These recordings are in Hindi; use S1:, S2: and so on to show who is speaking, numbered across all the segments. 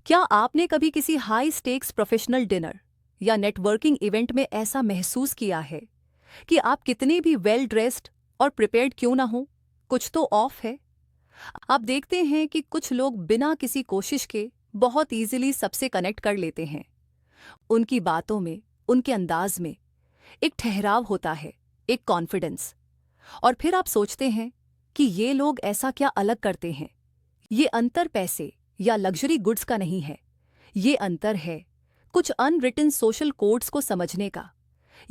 S1: क्या आपने कभी किसी हाई स्टेक्स प्रोफेशनल डिनर या नेटवर्किंग इवेंट में ऐसा महसूस किया है कि आप कितने भी वेल ड्रेस्ड और प्रिपेयर्ड क्यों ना हो, कुछ तो ऑफ है? आप देखते हैं कि कुछ लोग बिना किसी कोशिश के बहुत इजीली सबसे कनेक्ट कर लेते हैं। उनकी बातों में, उनके अंदाज में एक ठहराव होता है, एक कॉन्फिडेंस। और फिर आप सोचते हैं कि ये लोग ऐसा क्या अलग करते हैं। ये अंतर पैसे या लग्जरी गुड्स का नहीं है, ये अंतर है कुछ अनरिटन सोशल कोड्स को समझने का।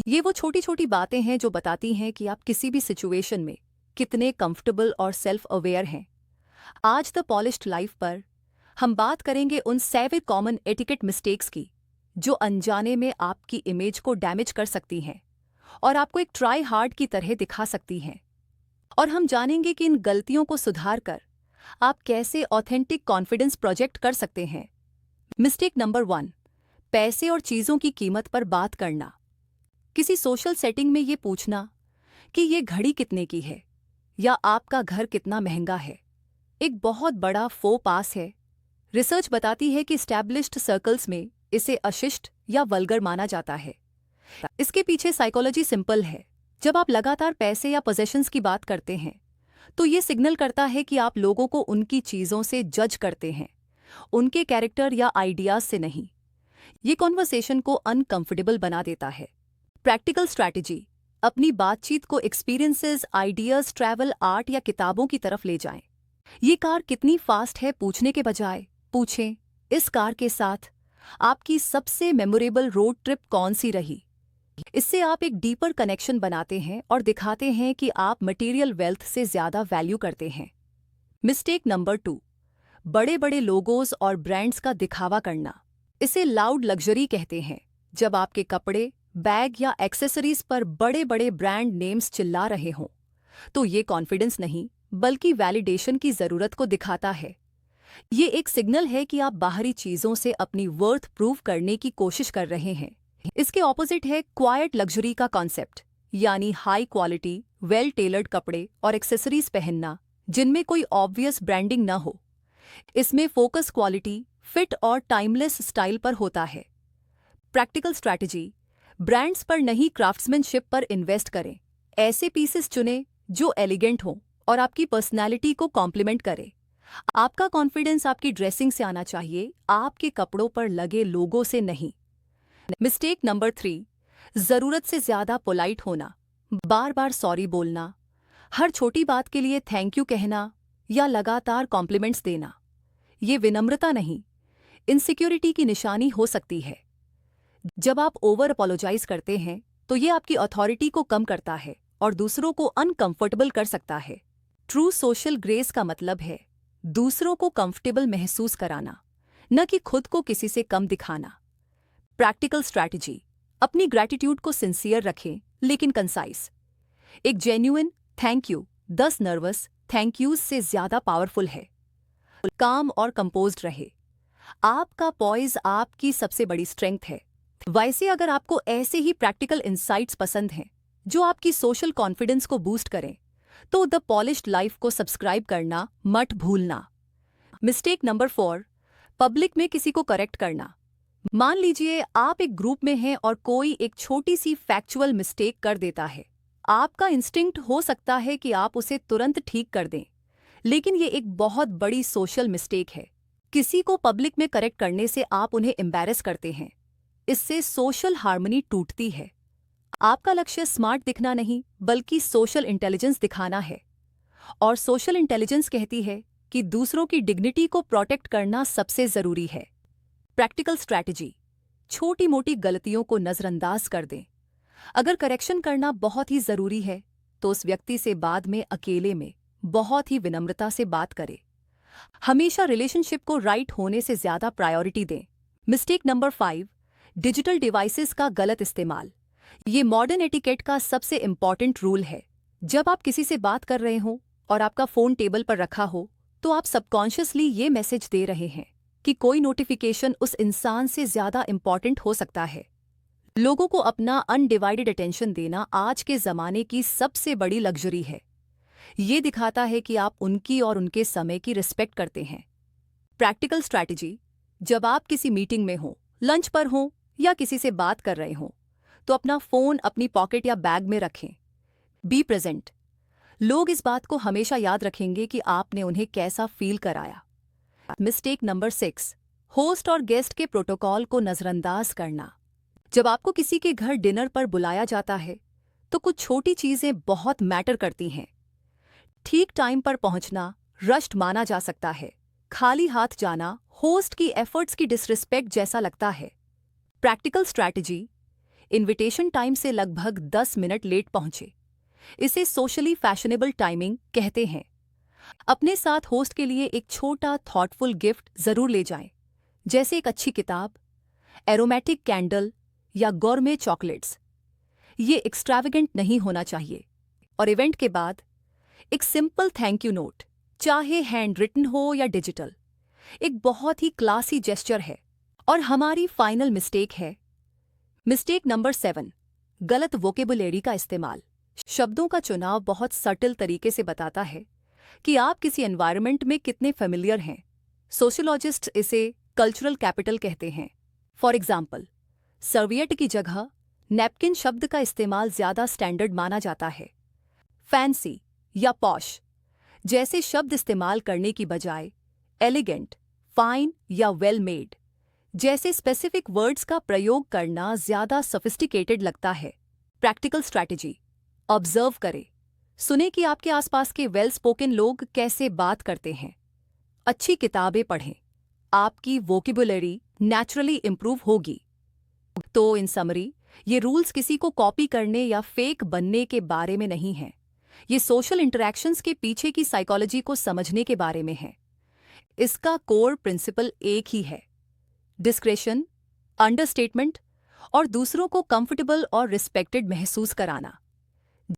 S1: ये वो छोटी छोटी बातें हैं जो बताती हैं कि आप किसी भी सिचुएशन में कितने कंफर्टेबल और सेल्फ अवेयर हैं। आज द पॉलिश्ड लाइफ पर हम बात करेंगे उन 7 कॉमन एटिकेट मिस्टेक्स की जो अनजाने में आपकी इमेज को डैमेज कर सकती हैं और आपको एक ट्राई हार्ड की तरह दिखा सकती हैं। और हम जानेंगे कि इन गलतियों को सुधार कर आप कैसे ऑथेंटिक कॉन्फिडेंस प्रोजेक्ट कर सकते हैं। मिस्टेक नंबर 1, पैसे और चीज़ों की कीमत पर बात करना। किसी सोशल सेटिंग में ये पूछना कि ये घड़ी कितने की है या आपका घर कितना महंगा है, एक बहुत बड़ा फो पास है। रिसर्च बताती है कि एस्टैब्लिश्ड सर्कल्स में इसे अशिष्ट या वल्गर माना जाता है। इसके पीछे साइकोलॉजी सिंपल है। जब आप लगातार पैसे या पोजेशंस की बात करते हैं तो ये सिग्नल करता है कि आप लोगों को उनकी चीज़ों से जज करते हैं, उनके कैरेक्टर या आइडियाज से नहीं। ये कॉन्वर्सेशन को अनकंफर्टेबल बना देता है। प्रैक्टिकल स्ट्रैटेजी, अपनी बातचीत को एक्सपीरियंसेस, आइडियाज, ट्रैवल, आर्ट या किताबों की तरफ ले जाएं। ये कार कितनी फास्ट है पूछने के बजाय पूछें, इस कार के साथ आपकी सबसे मेमोरेबल रोड ट्रिप कौन सी रही। इससे आप एक डीपर कनेक्शन बनाते हैं और दिखाते हैं कि आप मटेरियल वेल्थ से ज्यादा वैल्यू करते हैं। मिस्टेक नंबर 2, बड़े बड़े लोगोस और ब्रांड्स का दिखावा करना। इसे लाउड लग्जरी कहते हैं। जब आपके कपड़े, बैग या एक्सेसरीज पर बड़े बड़े ब्रांड नेम्स चिल्ला रहे हों तो ये कॉन्फिडेंस नहीं बल्कि वैलिडेशन की जरूरत को दिखाता है। ये एक सिग्नल है कि आप बाहरी चीजों से अपनी वर्थ प्रूव करने की कोशिश कर रहे हैं। इसके ऑपोजिट है क्वाइट लग्जरी का कॉन्सेप्ट, यानी हाई क्वालिटी, वेल टेलर्ड कपड़े और एक्सेसरीज पहनना जिनमें कोई ऑब्वियस ब्रांडिंग न हो। इसमें फोकस क्वालिटी, फिट और टाइमलेस स्टाइल पर होता है। प्रैक्टिकल स्ट्रैटेजी, ब्रांड्स पर नहीं क्राफ्ट्समैनशिप पर इन्वेस्ट करें। ऐसे पीसेस चुनें जो एलिगेंट हों और आपकी पर्सनैलिटी को कॉम्प्लीमेंट करें। आपका कॉन्फिडेंस आपकी ड्रेसिंग से आना चाहिए, आपके कपड़ों पर लगे लोगों से नहीं। मिस्टेक नंबर 3, जरूरत से ज्यादा पोलाइट होना। बार बार सॉरी बोलना, हर छोटी बात के लिए थैंक यू कहना या लगातार कॉम्प्लीमेंट्स देना। ये विनम्रता नहीं, इनसिक्योरिटी की निशानी हो सकती है। जब आप ओवर अपोलोजाइज करते हैं तो ये आपकी अथॉरिटी को कम करता है और दूसरों को अनकंफर्टेबल कर सकता है। ट्रू सोशल ग्रेस का मतलब है दूसरों को कंफर्टेबल महसूस कराना, न कि खुद को किसी से कम दिखाना। प्रैक्टिकल स्ट्रैटेजी, अपनी ग्रैटिट्यूड को सिंसियर रखें लेकिन कंसाइज। एक genuine thank you 10 nervous thank use से ज्यादा पावरफुल है। काम और कंपोज्ड रहे। आपका पॉइज आपकी सबसे बड़ी स्ट्रेंथ है। वैसे अगर आपको ऐसे ही प्रैक्टिकल इंसाइट्स पसंद हैं जो आपकी सोशल कॉन्फिडेंस को बूस्ट करें तो द पॉलिश्ड लाइफ को सब्सक्राइब करना मत भूलना। मिस्टेक नंबर 4, पब्लिक में किसी को करेक्ट करना। मान लीजिए आप एक ग्रुप में हैं और कोई एक छोटी सी फैक्चुअल मिस्टेक कर देता है। आपका इंस्टिंक्ट हो सकता है कि आप उसे तुरंत ठीक कर दें, लेकिन ये एक बहुत बड़ी सोशल मिस्टेक है। किसी को पब्लिक में करेक्ट करने से आप उन्हें एम्बैरेस करते हैं। इससे सोशल हार्मनी टूटती है। आपका लक्ष्य स्मार्ट दिखना नहीं बल्कि सोशल इंटेलिजेंस दिखाना है। और सोशल इंटेलिजेंस कहती है कि दूसरों की डिग्निटी को प्रोटेक्ट करना सबसे जरूरी है। प्रैक्टिकल स्ट्रैटेजी, छोटी मोटी गलतियों को नजरअंदाज कर दें। अगर करेक्शन करना बहुत ही जरूरी है तो उस व्यक्ति से बाद में अकेले में बहुत ही विनम्रता से बात करें। हमेशा रिलेशनशिप को राइट होने से ज्यादा प्रायोरिटी दें। मिस्टेक नंबर 5, डिजिटल डिवाइसेस का गलत इस्तेमाल। ये मॉडर्न एटिकेट का सबसे इंपॉर्टेंट रूल है। जब आप किसी से बात कर रहे हो और आपका फोन टेबल पर रखा हो तो आप सबकॉन्शियसली ये मैसेज दे रहे हैं कि कोई नोटिफिकेशन उस इंसान से ज्यादा इंपॉर्टेंट हो सकता है। लोगों को अपना अनडिवाइडेड अटेंशन देना आज के जमाने की सबसे बड़ी लग्जरी है। ये दिखाता है कि आप उनकी और उनके समय की रिस्पेक्ट करते हैं। प्रैक्टिकल स्ट्रैटेजी, जब आप किसी मीटिंग में हो, लंच पर हो या किसी से बात कर रहे हो, तो अपना फोन अपनी पॉकेट या बैग में रखें। Be present. लोग इस बात को हमेशा याद रखेंगे कि आपने उन्हें कैसा फील कराया। मिस्टेक नंबर 6, होस्ट और गेस्ट के प्रोटोकॉल को नजरअंदाज करना। जब आपको किसी के घर डिनर पर बुलाया जाता है तो कुछ छोटी चीजें बहुत मैटर करती हैं। ठीक टाइम पर पहुंचना रश्ड माना जा सकता है। खाली हाथ जाना होस्ट की एफर्ट्स की डिसरिस्पेक्ट जैसा लगता है। प्रैक्टिकल स्ट्रैटेजी, इनविटेशन टाइम से लगभग 10 मिनट लेट पहुंचे। इसे सोशली फैशनेबल टाइमिंग कहते हैं। अपने साथ होस्ट के लिए एक छोटा थॉटफुल गिफ्ट जरूर ले जाएं, जैसे एक अच्छी किताब, एरोमेटिक कैंडल या गौरमे चॉकलेट्स। ये एक्स्ट्रावेगेंट नहीं होना चाहिए। और इवेंट के बाद एक सिंपल थैंक यू नोट, चाहे हैंड रिटन हो या डिजिटल, एक बहुत ही क्लासी जेस्चर है। और हमारी फाइनल मिस्टेक है मिस्टेक नंबर 7, गलत वोकेबुलरी का इस्तेमाल। शब्दों का चुनाव बहुत सटल तरीके से बताता है कि आप किसी एनवायरनमेंट में कितने फेमिलियर हैं। सोशियोलॉजिस्ट इसे कल्चरल कैपिटल कहते हैं। फॉर एग्जाम्पल, सर्वियट की जगह नैपकिन शब्द का इस्तेमाल ज्यादा स्टैंडर्ड माना जाता है। फैंसी या पॉश जैसे शब्द इस्तेमाल करने की बजाय एलिगेंट, फाइन या वेल मेड जैसे स्पेसिफिक वर्ड्स का प्रयोग करना ज्यादा सोफिस्टिकेटेड लगता है। प्रैक्टिकल स्ट्रैटेजी, ऑब्जर्व करें, सुने कि आपके आसपास के वेल स्पोकन लोग कैसे बात करते हैं। अच्छी किताबें पढ़ें, आपकी वोकेबुलरी नेचुरली इंप्रूव होगी। तो इन समरी, ये रूल्स किसी को कॉपी करने या फेक बनने के बारे में नहीं हैं। ये सोशल इंटरैक्शंस के पीछे की साइकोलॉजी को समझने के बारे में है। इसका कोर प्रिंसिपल एक ही है, डिस्क्रेशन, अंडरस्टेटमेंट और दूसरों को कंफर्टेबल और रिस्पेक्टेड महसूस कराना।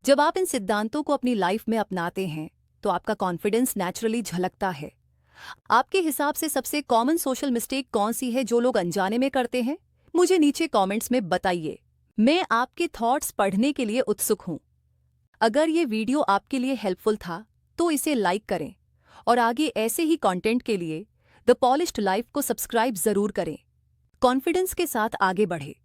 S1: जब आप इन सिद्धांतों को अपनी लाइफ में अपनाते हैं तो आपका कॉन्फिडेंस नेचुरली झलकता है। आपके हिसाब से सबसे कॉमन सोशल मिस्टेक कौन सी है जो लोग अनजाने में करते हैं? मुझे नीचे कमेंट्स में बताइए। मैं आपके थॉट्स पढ़ने के लिए उत्सुक हूं। अगर ये वीडियो आपके लिए हेल्पफुल था तो इसे लाइक करें और आगे ऐसे ही कंटेंट के लिए द पॉलिश्ड लाइफ को सब्सक्राइब जरूर करें। कॉन्फिडेंस के साथ आगे बढ़े।